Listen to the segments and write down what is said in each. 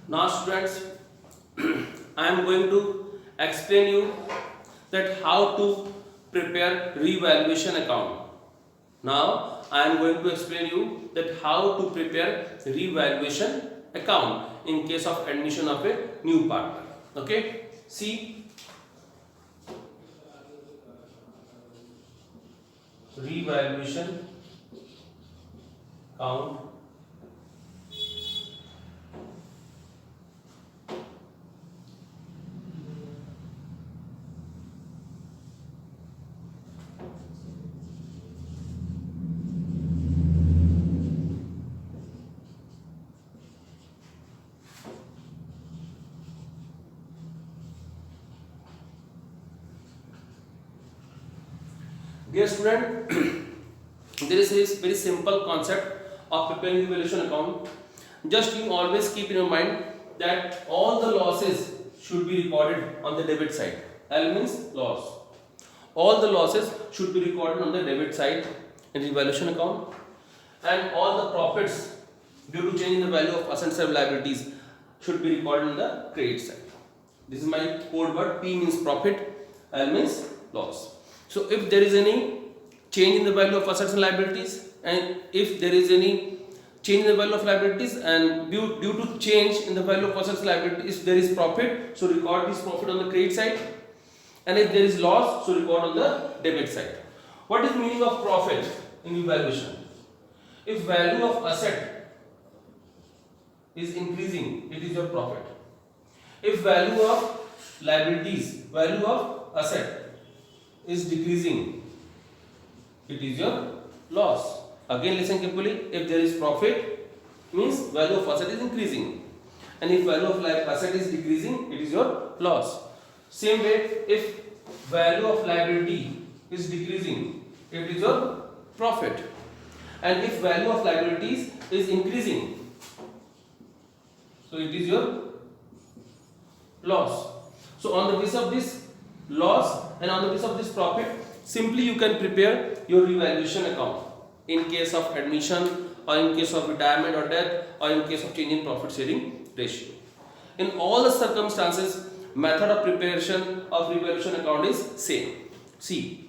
Now students, I am going to explain you that how to prepare revaluation account. Now I am going to explain you that how to prepare revaluation account in case of admission of a new partner. Okay, see, revaluation account. Dear student, there is a very simple concept of preparing revaluation account. Just you always keep in your mind that all the losses should be recorded on the debit side. L means loss. All the losses should be recorded on the debit side in revaluation account, and all the profits due to change in the value of assets and liabilities should be recorded on the credit side. This is my code word. P means profit, L means loss. So if there is any change in the value of assets and liabilities, and if there is any change in the value of liabilities, and due to change in the value of assets and liabilities, if there is profit, so record this profit on the credit side, and if there is loss, so record on the debit side. What is meaning of profit in evaluation? If value of asset is increasing, it is your profit. If value of liabilities, value of asset is decreasing, it is your loss. Again listen carefully. If there is profit, means value of asset is increasing, and if value of asset is decreasing, it is your loss. Same way, if value of liability is decreasing, it is your profit, and if value of liabilities is increasing, so it is your loss. So on the basis of this loss and on the basis of this profit, simply you can prepare your revaluation account in case of admission, or in case of retirement or death, or in case of change in profit sharing ratio. In all the circumstances, method of preparation of revaluation account is same. See,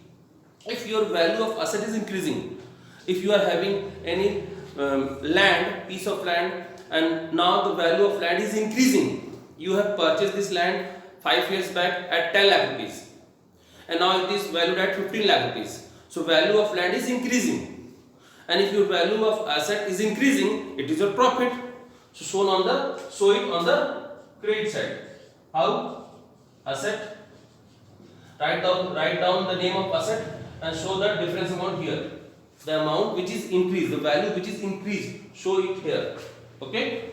if your value of asset is increasing, if you are having any land, piece of land, and now the value of land is increasing, you have purchased this land 5 years back at 10 lakh rupees, and now it is valued at 15 lakh rupees. So value of land is increasing, and if your value of asset is increasing, it is your profit. So show it on the credit side. How? Asset. Write down the name of asset and show the difference amount here. The amount which is increased, the value which is increased, show it here. Okay?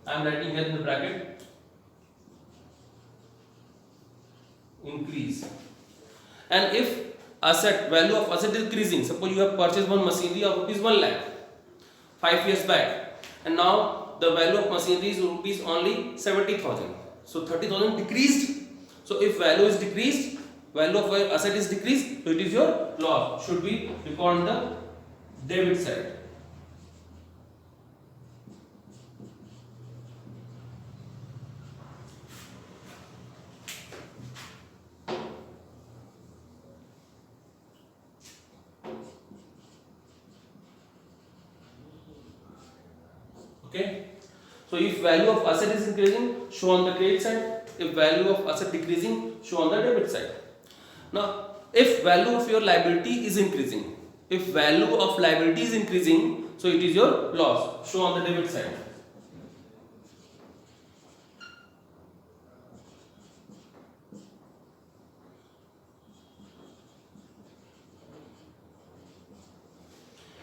I am writing here in the bracket. Increase. And if asset, value of asset is increasing, suppose you have purchased one machinery of rupees 1 lakh 5 years back, and now the value of machinery is rupees only 70,000, so 30,000 decreased. So if value is decreased, value of asset is decreased, so it is your loss, should be recorded on the debit side. Okay, so if value of asset is increasing, show on the credit side. If value of asset decreasing, show on the debit side. Now, if value of your liability is increasing, if value of liability is increasing, so it is your loss, show on the debit side.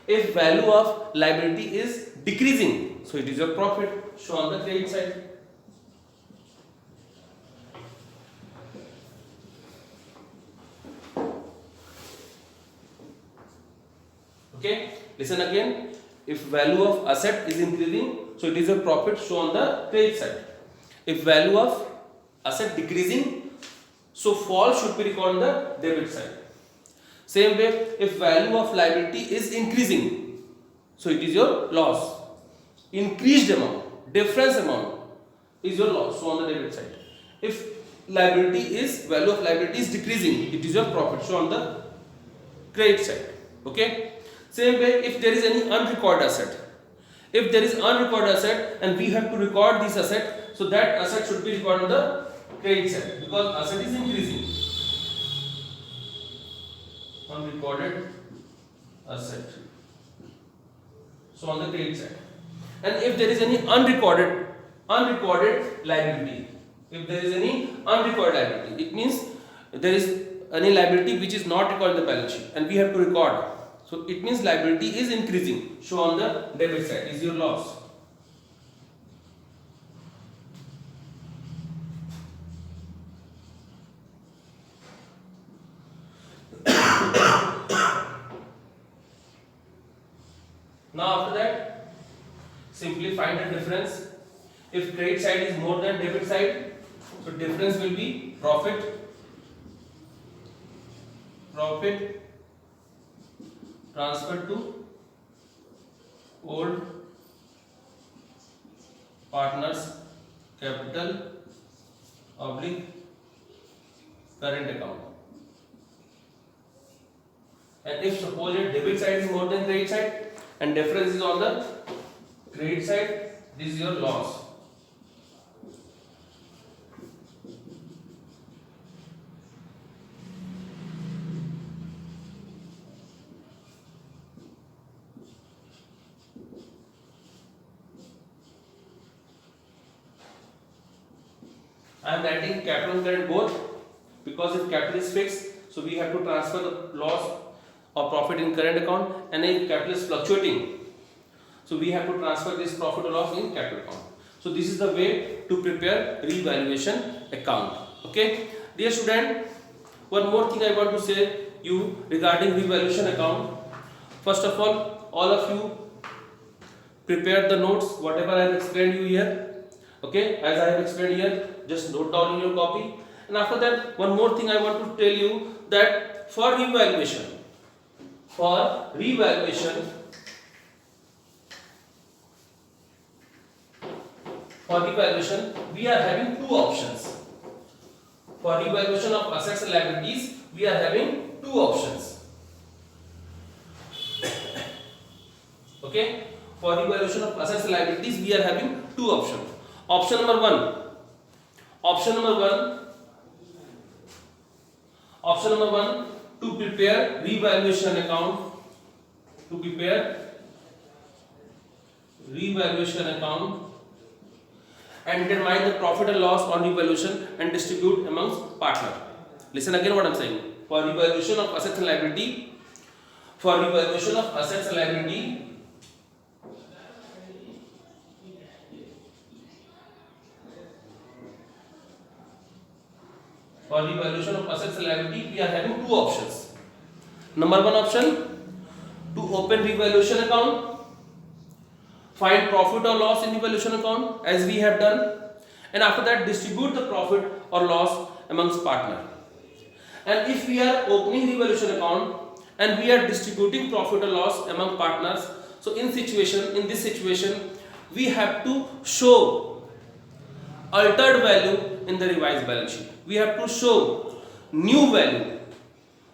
If value of liability is decreasing, so it is your profit, show on the credit side. Okay, listen again. If value of asset is increasing, so it is your profit, show on the credit side. If value of asset decreasing, so fall should be recorded on the debit side. Same way, if value of liability is increasing, so it is your loss. Increased amount, difference amount is your loss. So on the debit side, if liability is value of liability is decreasing, it is your profit. So on the credit side. Okay, same way, if there is any unrecorded asset, if there is unrecorded asset and we have to record this asset, so that asset should be recorded on the credit side because asset is increasing. Unrecorded asset, so on the credit side. And if there is any unrecorded liability, if there is any unrecorded liability, it means there is any liability which is not recorded in the balance sheet and we have to record, so it means liability is increasing. So on the debit side is your loss. Now after that, simply find the difference. If credit side is more than debit side, so difference will be profit transferred to old partners capital oblique current account. And if suppose your debit side is more than credit side and difference is on the credit side, this is your loss. I am writing capital and current both because if capital is fixed, so we have to transfer the loss or profit in current account, and if capital is fluctuating, so we have to transfer this profit or loss in capital account. So this is the way to prepare revaluation account. Okay, dear student, one more thing I want to say you regarding revaluation account. First of all of you prepare the notes whatever I have explained you here. Okay, as I have explained here, just note down in your copy. And after that, one more thing I want to tell you, that for revaluation we are having two options. For revaluation of assets and liabilities, we are having two options. Okay, for revaluation of assets and liabilities, we are having two options. Option number one, to prepare revaluation account, and determine the profit and loss on revaluation and distribute amongst partners. Listen again what I am saying. For revaluation of assets and liability, for revaluation of assets and liability, we are having two options. Number one option, to open revaluation account, find profit or loss in revaluation account as we have done, and after that distribute the profit or loss amongst partners. And if we are opening revaluation account and we are distributing profit or loss among partners, so in this situation we have to show altered value in the revised balance sheet. We have to show new value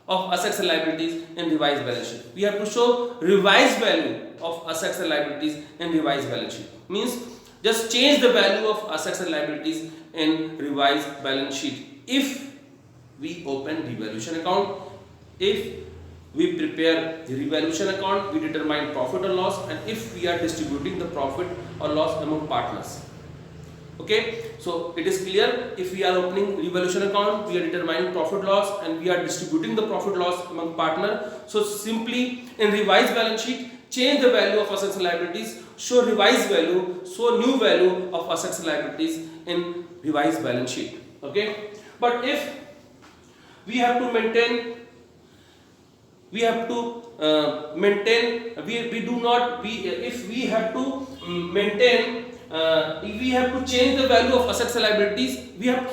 of assets and liabilities in revised balance sheet. We have to show revised value of assets and liabilities in revised balance sheet. Means just change the value of assets and liabilities in revised balance sheet. If we open revaluation account, if we prepare the revaluation account, we determine profit or loss, and if we are distributing the profit or loss among partners. Okay, so it is clear, if we are opening revaluation account, we are determining profit loss and we are distributing the profit loss among partner. So simply in revised balance sheet, change the value of assets and liabilities, show revised value, show new value of assets and liabilities in revised balance sheet. Okay, but if we have to maintain, if we have to maintain if we have to change the value of assets and liabilities, we have